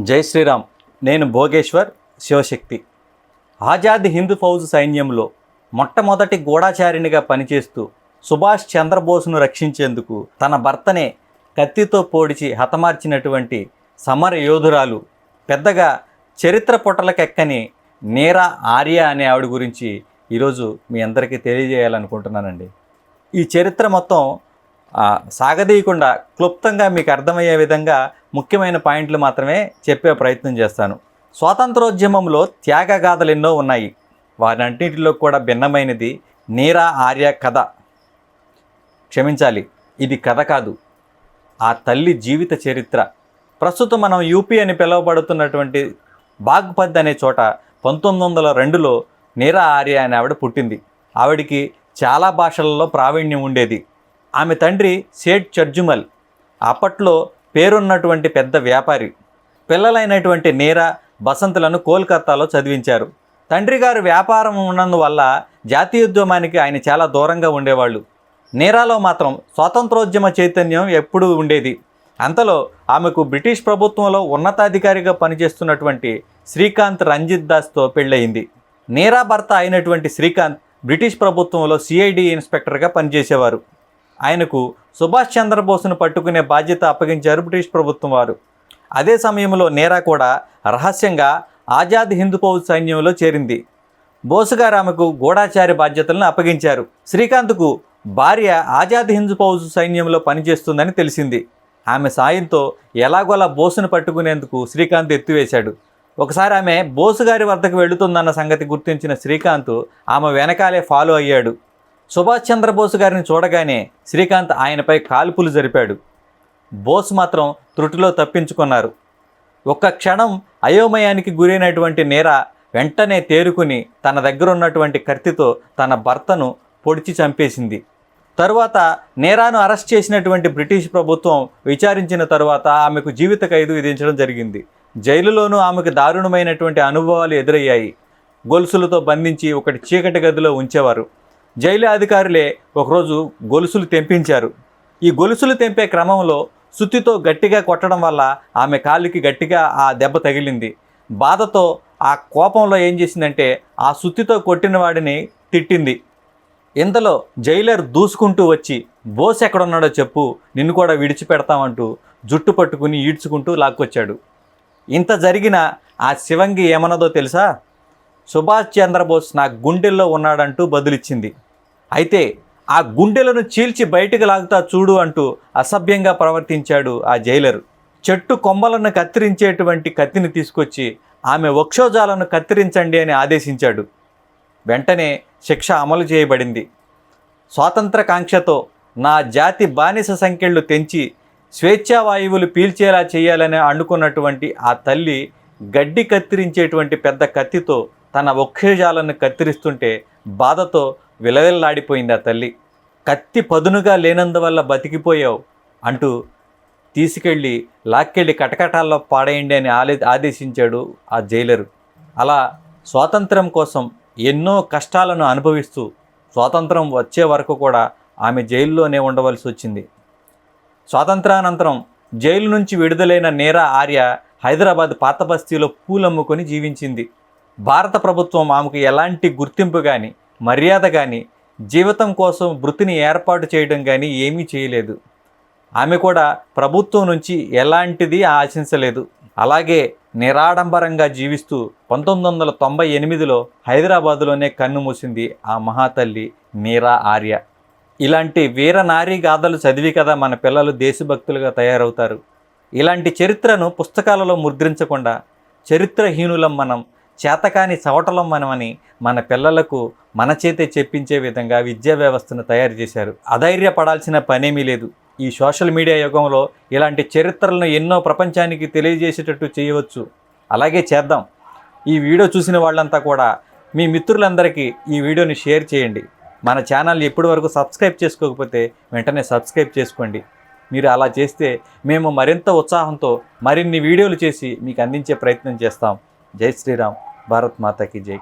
జై శ్రీరామ్. నేను భోగేశ్వర్ శివశక్తి. ఆజాద్ హింద్ ఫౌజ్ సైన్యంలో మొట్టమొదటి గూఢాచారిణిగా పనిచేస్తూ సుభాష్ చంద్రబోస్ను రక్షించేందుకు తన భర్తనే కత్తితో పొడిచి హతమార్చినటువంటి సమర యోధురాలు, పెద్దగా చరిత్ర పుటలకెక్కని నీరా ఆర్య అనే ఆవిడ గురించి ఈరోజు మీ అందరికీ తెలియజేయాలనుకుంటున్నానండి. ఈ చరిత్ర మొత్తం సాగదీయకుండా క్లుప్తంగా మీకు అర్థమయ్యే విధంగా ముఖ్యమైన పాయింట్లు మాత్రమే చెప్పే ప్రయత్నం చేస్తాను. స్వాతంత్రోద్యమంలో త్యాగగాథలు ఎన్నో ఉన్నాయి. వాటన్నింటిలో కూడా భిన్నమైనది నీరా ఆర్య కథ. క్షమించాలి, ఇది కథ కాదు, ఆ తల్లి జీవిత చరిత్ర. ప్రస్తుతం మనం యూపీ అని పిలువబడుతున్నటువంటి బాగ్పత్ అనే చోట 1902లో నీరా ఆర్య అనే ఆవిడ పుట్టింది. ఆవిడికి చాలా భాషలలో ప్రావీణ్యం ఉండేది. ఆమె తండ్రి సేఠ్ చర్జుమల్ అప్పట్లో పేరున్నటువంటి పెద్ద వ్యాపారి. పిల్లలైనటువంటి నీరా, బసంతులను కోల్కతాలో చదివించారు. తండ్రి గారు వ్యాపారం ఉన్నందువల్ల జాతీయోద్యమానికి ఆయన చాలా దూరంగా ఉండేవాళ్ళు. నీరాలో మాత్రం స్వాతంత్రోద్యమ చైతన్యం ఎప్పుడూ ఉండేది. అంతలో ఆమెకు బ్రిటిష్ ప్రభుత్వంలో ఉన్నతాధికారిగా పనిచేస్తున్నటువంటి శ్రీకాంత్ రంజిత్ దాస్తో పెళ్ళయింది. నీరా భర్త అయినటువంటి శ్రీకాంత్ బ్రిటిష్ ప్రభుత్వంలో సిఐడి ఇన్స్పెక్టర్గా పనిచేసేవారు. ఆయనకు సుభాష్ చంద్రబోస్ను పట్టుకునే బాధ్యత అప్పగించారు బ్రిటిష్ ప్రభుత్వం వారు. అదే సమయంలో నీరా కూడా రహస్యంగా ఆజాద్ హింద్ ఫౌజ్ సైన్యంలో చేరింది. బోసు గారు ఆమెకు గూఢాచారి బాధ్యతలను అప్పగించారు. శ్రీకాంత్కు భార్య ఆజాద్ హింద్ ఫౌజ్ సైన్యంలో పనిచేస్తుందని తెలిసింది. ఆమె సాయంతో ఎలాగోలా బోసును పట్టుకునేందుకు శ్రీకాంత్ ఎత్తివేశాడు. ఒకసారి ఆమె బోసు గారి వద్దకు వెళుతుందన్న సంగతి గుర్తించిన శ్రీకాంత్ ఆమె వెనకాలే ఫాలో అయ్యాడు. సుభాష్ చంద్రబోస్ గారిని చూడగానే శ్రీకాంత్ ఆయనపై కాల్పులు జరిపాడు. బోస్ మాత్రం త్రుటిలో తప్పించుకున్నారు. ఒక్క క్షణం అయోమయానికి గురైనటువంటి నీరా వెంటనే తేరుకుని తన దగ్గర ఉన్నటువంటి కత్తితో తన భర్తను పొడిచి చంపేసింది. తరువాత నీరాను అరెస్ట్ చేసినటువంటి బ్రిటిష్ ప్రభుత్వం విచారించిన తరువాత ఆమెకు జీవిత ఖైదు విధించడం జరిగింది. జైలులోనూ ఆమెకు దారుణమైనటువంటి అనుభవాలు ఎదురయ్యాయి. గొలుసులతో బంధించి ఒకటి చీకటి గదిలో ఉంచేవారు. జైలు అధికారులే ఒకరోజు గొలుసులు తెంపించారు. ఈ గొలుసులు తెంపే క్రమంలో సుత్తితో గట్టిగా కొట్టడం వల్ల ఆమె కాలుకి గట్టిగా ఆ దెబ్బ తగిలింది. బాధతో ఆ కోపంలో ఏం చేసిందంటే ఆ సుత్తితో కొట్టిన వాడిని తిట్టింది. ఇంతలో జైలర్ దూసుకుంటూ వచ్చి, బోస్ ఎక్కడున్నాడో చెప్పు, నిన్ను కూడా విడిచిపెడతామంటూ జుట్టు పట్టుకుని ఈడ్చుకుంటూ లాక్కొచ్చాడు. ఇంత జరిగిన ఆ శివంగి ఏమన్నదో తెలుసా? సుభాష్ చంద్రబోస్ నా గుండెల్లో ఉన్నాడంటూ బదులిచ్చింది. అయితే ఆ గుండెలను చీల్చి బయటకు లాగుతా చూడు అంటూ అసభ్యంగా ప్రవర్తించాడు ఆ జైలరు. చెట్టు కొమ్మలను కత్తిరించేటువంటి కత్తిని తీసుకొచ్చి ఆమె వక్షోజాలను కత్తిరించండి అని ఆదేశించాడు. వెంటనే శిక్ష అమలు చేయబడింది. స్వాతంత్ర కాంక్షతో నా జాతి బానిస సంఖ్యలు తెంచి స్వేచ్ఛావాయువులు పీల్చేలా చేయాలని అనుకున్నటువంటి ఆ తల్లి గడ్డి కత్తిరించేటువంటి పెద్ద కత్తితో తన వక్షోజాలను కత్తిరిస్తుంటే బాధతో విలవిల్లాడిపోయింది ఆ తల్లి. కత్తి పదునుగా లేనందువల్ల బతికిపోయావు అంటూ లాక్కెళ్ళి కటకటాల్లో పాడేయండి అని ఆదేశించాడు ఆ జైలరు. అలా స్వాతంత్రం కోసం ఎన్నో కష్టాలను అనుభవిస్తూ స్వాతంత్రం వచ్చే వరకు కూడా ఆమె జైల్లోనే ఉండవలసి వచ్చింది. స్వాతంత్రానంతరం జైలు నుంచి విడుదలైన నీరా ఆర్య హైదరాబాద్ పాత బస్తీలో పూలమ్ముకొని జీవించింది. భారత ప్రభుత్వం ఆమెకు ఎలాంటి గుర్తింపు కానీ, మర్యాద కానీ, జీవితం కోసం వృత్తిని ఏర్పాటు చేయడం కానీ ఏమీ చేయలేదు. ఆమె కూడా ప్రభుత్వం నుంచి ఎలాంటిది ఆశించలేదు. అలాగే నిరాడంబరంగా జీవిస్తూ 1998లో హైదరాబాదులోనే కన్నుమూసింది ఆ మహాతల్లి నీరా ఆర్య. ఇలాంటి వీరనారీ గాథలు చదివి కదా మన పిల్లలు దేశభక్తులుగా తయారవుతారు. ఇలాంటి చరిత్రను పుస్తకాలలో ముద్రించకుండా చరిత్రహీనులం మనం, చేతకాని చవటలం మనమని మన పిల్లలకు మన చేతే చెప్పించే విధంగా విద్యా వ్యవస్థను తయారు చేశారు. అధైర్యపడాల్సిన పనేమీ లేదు. ఈ సోషల్ మీడియా యుగంలో ఇలాంటి చరిత్రలను ఎన్నో ప్రపంచానికి తెలియజేసేటట్టు చేయవచ్చు. అలాగే చేద్దాం. ఈ వీడియో చూసిన వాళ్ళంతా కూడా మీ మిత్రులందరికీ ఈ వీడియోని షేర్ చేయండి. మన ఛానల్ని ఇప్పటి వరకు సబ్స్క్రైబ్ చేసుకోకపోతే వెంటనే సబ్స్క్రైబ్ చేసుకోండి. మీరు అలా చేస్తే మేము మరింత ఉత్సాహంతో మరిన్ని వీడియోలు చేసి మీకు అందించే ప్రయత్నం చేస్తాం. జై శ్రీరామ్. భారత్ మాతాకి జై.